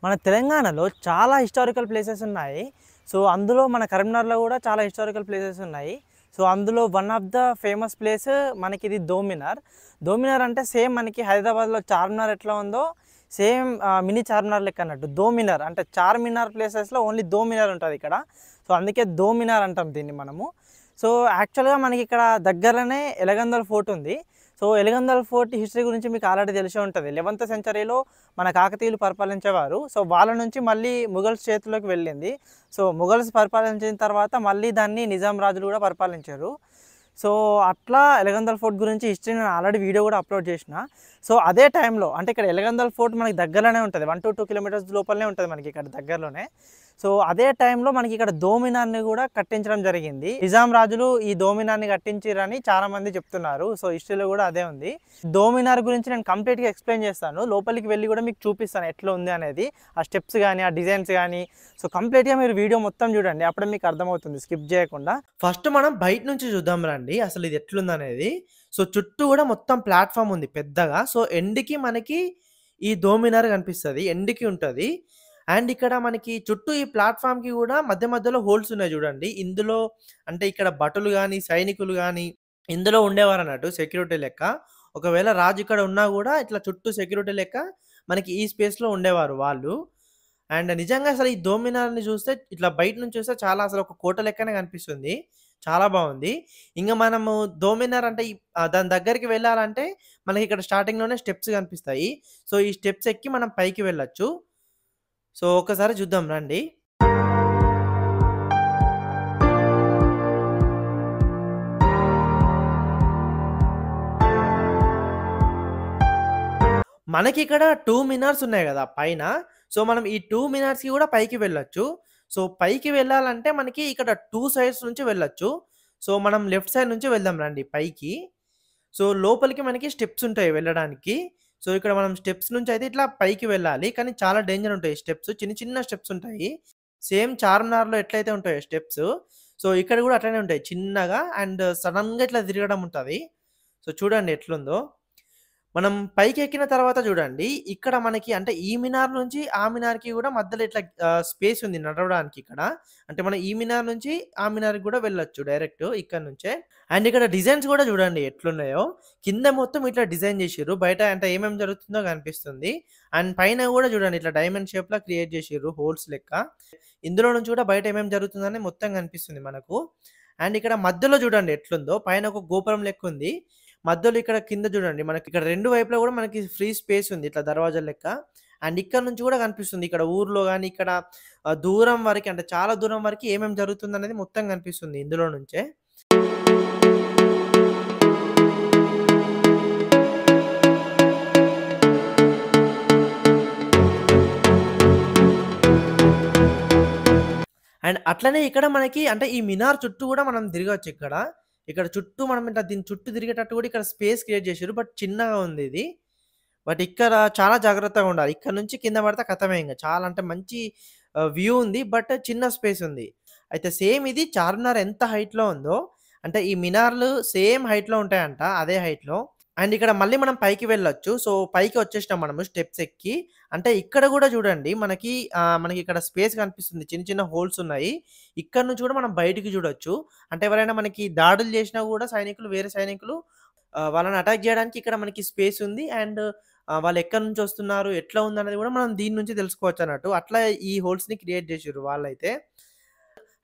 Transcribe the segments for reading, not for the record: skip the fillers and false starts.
మన తెలంగాణలో చాలా హిస్టారికల్ ప్లేసెస్ ఉన్నాయి. సో, అందులో మన కరీంనగర్‌లో గూడా చాలా హిస్టారికల్ ప్లేసెస్ ఉన్నాయి. సో, అందులో one of the famous place మనకిది దోమినార్. దోమినార్ అంటే సేమ్ మనకి హైదరాబాద్‌లో చార్మినార్ ఎట్లా ఉందో సేమ్ మినీ చార్మినార్ లెక్క అన్నట్టు. దోమినార్ అంటే చార్మినార్ ప్లేసెస్‌లో ఓన్లీ దోమినార్ ఉంటదిక్కడ. సో, అందుకే దోమినార్ అంటాం దీన్ని మనము. సో, యాక్చువల్‌గా మనకిక్కడ దగ్గరలోనే ఎలగందల్ ఫోర్ట్ ఉంది. సో, ఎలగందల్ ఫోర్ట్ హిస్టరీ గురించి మీకు ఆల్రెడీ తెలిసే ఉంటది. 11th సెంచరీలో మన కాకతీయులు పరిపాలించేవారు. సో, వాళ్ళ నుంచి మళ్ళీ మొఘల్స్ చేతిలోకి వెళ్ళింది. సో, మొఘల్స్ పరిపాలించిన తర్వాత మళ్ళీ దాన్ని నిజాం రాజులు కూడా పరిపాలించారు. సో, అట్లా ఎలగందల్ ఫోర్ట్ గురించి హిస్టరీ నేను ఆల్రెడీ వీడియో కూడా అప్లోడ్ చేసిన. సో, అదే టైంలో అంటే ఇక్కడ ఎలగందల్ ఫోర్ట్ మనకి దగ్గరలోనే ఉంటది. 1-2 కిలోమీటర్స్ లోపలనే ఉంటది మనకి ఇక్కడ దగ్గరలోనే. సో, అదే టైంలో మనకి ఇక్కడ దోమినార్‌ని కూడా కట్టించడం జరిగింది. నిజాం రాజులు ఈ దోమినార్‌ని కట్టించిర్రని చాలామంది చెప్తున్నారు. సో, హిస్టరీలో కూడా అదే ఉంది. దోమినార్ గురించి నేను కంప్లీట్‌గా ఎక్స్‌ప్లెయిన్ చేస్తాను. లోపలికి వెళ్లి కూడా మీకు చూపిస్తాను ఎట్లా ఉంది అనేది. ఆ స్టెప్స్ గానీ, ఆ డిజైన్స్ గానీ సో, కంప్లీట్‌గా మీరు వీడియో మొత్తం చూడండి. అప్పుడే మీకు అర్థమవుతుంది స్కిప్ చేయకుండా. ఫస్ట్ మనం బయట నుంచి చూద్దాం రండి. అసలు ఇది ఎట్లుందనేది. సో, చుట్టూ కూడా మొత్తం ప్లాట్‌ఫామ్ ఉంది పెద్దగా. సో, ఎండ్‌కి మనకి ఈ దోమినార్ కనిపిస్తది. ఎండ్‌కి ఉంటది. అండ్ ఇక్కడ మనకి చుట్టూ ఈ ప్లాట్‌ఫామ్‌కి గూడా మధ్య మధ్యలో హోల్స్ ఉన్నాయి జూడండి. ఇందులో అంటే ఇక్కడ భటులు గాని, సైనికులు గాని ఇందులో ఉండేవారన్నట్టు సెక్యూరిటీ లెక్క. ఒకవేళ రాజు ఇక్కడ ఉన్నా గూడా ఇట్లా చుట్టూ సెక్యూరిటీ లెక్క మనకి ఈ స్పేస్‌లో ఉండేవారు వాళ్ళు. అండ్ నిజంగా అసలు ఈ దోమినార్‌ని చూస్తే ఇట్లా బయట నుంచి చూస్తే చాలా అసలు ఒక కోట లెక్కనే కనిపిస్తుంది. చాలా బావుంది. ఇంగ మనము దోమినార్ అంటే దాని దగ్గరికి వెళ్ళాలంటే మనకి ఇక్కడ స్టార్టింగ్‌లోనే స్టెప్స్ కనిపిస్తాయి. సో, ఈ స్టెప్స్ ఎక్కి మనం పైకి వెళ్ళొచ్చు. సో, ఒక్కసారి చూద్దాం రండి. మనకిక్కడ 2 మినార్స్ ఉన్నాయి గదా! పైన. సో, మనం ఈ 2 మినార్స్‌కి గూడా పైకి వెళ్ళొచ్చు. సో, పైకి వెళ్ళాలంటే మనకి ఇక్కడ 2 సైడ్స్ నుంచి వెళ్ళొచ్చు. సో, మనం లెఫ్ట్ సైడ్ నుంచి వెళ్దాం రండి పైకి. సో, లోపలికి మనకి స్టెప్స్ ఉంటాయి వెళ్ళడానికి. సో, ఇక్కడ మనం స్టెప్స్ నుంచయితే ఇట్లా పైకి వెళ్ళాలి. కానీ చాలా డేంజర్ ఉంటాయి స్టెప్స్. చిన్న చిన్న స్టెప్స్ ఉంటాయి. సేమ్ చార్మినార్‌లో ఎట్లయితే ఉంటాయో స్టెప్స్. సో, ఇక్కడ గూడా అట్లనే ఉంటాయి చిన్నగా అండ్ సడెన్‌గా ఇట్లా తిరగడం ఉంటది. సో, చూడండి ఎట్లుందో. మనం పైకెక్కిన తర్వాత చూడండి, ఇక్కడ మనకి అంటే ఈ మినార్ నుంచి ఆ మినార్‌కి గూడా మధ్యలో ఇట్లా స్పేస్ ఉంది నడవడానికి ఇక్కడ. అంటే మనం ఈ మినార్ నుంచి ఆ మినార్‌కి గూడా వెళ్ళొచ్చు డైరెక్ట్ ఇక్కడి నుంచే. అండ్ ఇక్కడ డిజైన్స్ గూడా చూడండి ఎట్లున్నాయో. కింద మొత్తం ఇట్లా డిజైన్ జేషిర్రు. బయట అంటే ఏమేం జరుగుతుందో కనిపిస్తుంది. అండ్ పైన గూడా చూడండి ఇట్లా డైమండ్ షేప్‌లా క్రియేట్ జేషిర్రు హోల్స్ లెక్క. ఇందులో నుంచి కూడా బయట ఏమేం జరుగుతుందని మొత్తం కనిపిస్తుంది మనకు. అండ్ ఇక్కడ మధ్యలో చూడండి ఎట్లుందో. పైన ఒక గోపురం లెక్కుంది. మధ్యలో ఇక్కడ కింద చూడండి మనకి ఇక్కడ 2 వైపులా గూడా మనకి ఫ్రీ స్పేస్ ఉంది. ఇట్లా దర్వాజాల లెక్క. అండ్ ఇక్కడ నుంచి గూడా కనిపిస్తుంది. ఇక్కడ ఊర్లో గాని ఇక్కడ దూరం వరకి అంటే చాలా దూరం వరకి ఏమేం జరుగుతుందనేది మొత్తం కనిపిస్తుంది ఇందులో నుంచే. అండ్ అట్లనే ఇక్కడ మనకి అంటే ఈ మినార్ చుట్టూ గూడా మనం తిరగొచ్చు ఇక్కడ. ఇక్కడ చుట్టూ మనం ఇట్లా దీని చుట్టూ తిరిగేటట్టు గూడా ఇక్కడ స్పేస్ క్రియేట్ జేషిర్రు. బట్ చిన్నగా ఉంది ఇది. బట్ ఇక్కడ చాలా జాగ్రత్తగా ఉండాలి. ఇక్కడ నుంచి కింద పడితే ఖతమే ఇంగ. చాలా అంటే మంచి వ్యూ ఉంది. బట్ చిన్న స్పేస్ ఉంది. అయితే సేమ్ ఇది చార్మినార్ ఎంత హైట్‌లో ఉందో, అంటే ఈ మినార్‌లు సేమ్ హైట్‌లో ఉంటాయంట. అదే హైట్‌లో. అండ్ ఇక్కడ మళ్ళీ మనం పైకి వెళ్ళొచ్చు. సో, పైకి వచ్చేసినాం మనము స్టెప్స్ ఎక్కి. అంటే ఇక్కడ గూడా చూడండి మనకి ఇక్కడ స్పేస్ కనిపిస్తుంది. చిన్న చిన్న హోల్స్ ఉన్నాయి. ఇక్కడ నుంచి కూడా మనం బయటికి చూడొచ్చు. అంటే ఎవరైనా మనకి దాడులు చేసినా గూడా వేరే సైనికులు వాళ్ళని అటాక్ జేయడానికి ఇక్కడ మనకి స్పేస్ ఉంది. అండ్ వాళ్ళు ఎక్కడి నుంచి వస్తున్నారు, ఎట్లా ఉందనేది గూడా మనం దీని నుంచి తెలుసుకోవచ్చన్నట్టు. అట్లా ఈ హోల్స్‌ని క్రియేట్ జేషిర్రు వాళ్ళైతే.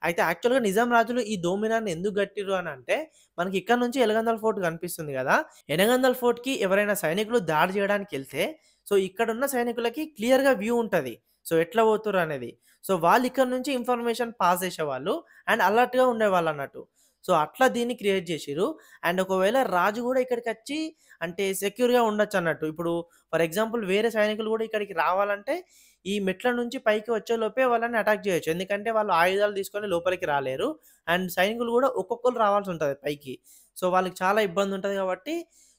అయితే యాక్చువల్‌గా నిజాం రాజులు ఈ దోమినార్‌ని ఎందుకు కట్టిర్రు అనంటే, మనకి ఇక్కడ నుంచి ఎలగందల్ ఫోర్ట్ కనిపిస్తుంది గదా! ఎలగందల్ ఫోర్ట్‌కి ఎవరైనా సైనికులు దాడి జేయడానికెళ్తే, సో, ఇక్కడున్న సైనికులకి క్లియర్‌గా వ్యూ ఉంటది. సో, ఎట్లా పోతుర్రు అనేది. సో, వాళ్ళు ఇక్కడ నుంచి ఇన్ఫర్మేషన్ పాస్ జేసేవాళ్ళు. అండ్ అలర్ట్‌గా ఉండేవాళ్ళన్నట్టు. సో, అట్లా దీన్ని క్రియేట్ జేషిర్రు. అండ్ ఒకవేళ రాజు గూడా ఇక్కడికచ్చి అంటే సెక్యూర్‌గా ఉండొచ్చన్నట్టు. ఇప్పుడు ఫర్ ఎగ్జాంపుల్ వేరే సైనికులు గూడా ఇక్కడికి రావాలంటే, ఈ మెట్ల నుంచి పైకి వచ్చేలోపే వాళ్ళని అటాక్ జేయొచ్చు. ఎందుకంటే వాళ్ళు ఆయుధాలు తీసుకొని లోపలికి రాలేరు. అండ్ సైనికులు గూడా ఒక్కొక్కళ్ళు రావాల్సుంటది పైకి. సో, వాళ్ళకి చాలా ఇబ్బందుంటది గాబట్టి,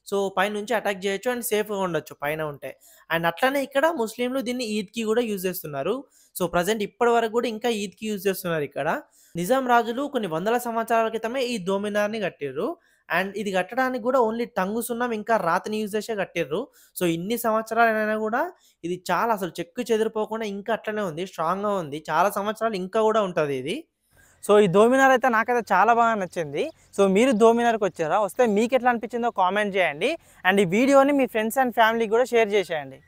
సో, పైనుంచి అటాక్ జేయొచ్చు అండ్ సేఫ్‌గా ఉండొచ్చు పైన ఉంటే. అండ్ అట్లనే ఇక్కడ ముస్లింలు దీన్ని ఈద్‌కి గూడా యూజ్ జేస్తున్నారు. సో, ప్రెజెంట్ ఇప్పటి వరకు గూడా ఇంకా ఈద్‌కి యూజ్ జేస్తున్నారిక్కడ. నిజాం రాజులు కొన్ని వందల సంవత్సరాల క్రితమే ఈ దోమినార్‌ని కట్టిర్రు. అండ్ ఇది కట్టడానికి కూడా ఓన్లీ టంగు సున్నం ఇంకా రాతిని యూజ్ చేసే కట్టిర్రు. సో ఇన్ని సంవత్సరాలైనా కూడా ఇది చాలా అసలు చెక్కు చెదిరిపోకుండా ఇంకా అట్లనే ఉంది. స్ట్రాంగ్‌గా ఉంది. చాలా సంవత్సరాలు ఇంకా కూడా ఉంటది ఇది. సో ఈ దోమినార్ అయితే నాకైతే చాలా బాగా నచ్చింది. సో మీరు దోమినార్‌కి వచ్చారా? వస్తే మీకెట్లా అనిపించిందో కామెంట్ చేయండి. అండ్ ఈ వీడియోని మీ ఫ్రెండ్స్ అండ్ ఫ్యామిలీకి కూడా షేర్ చేసేయండి.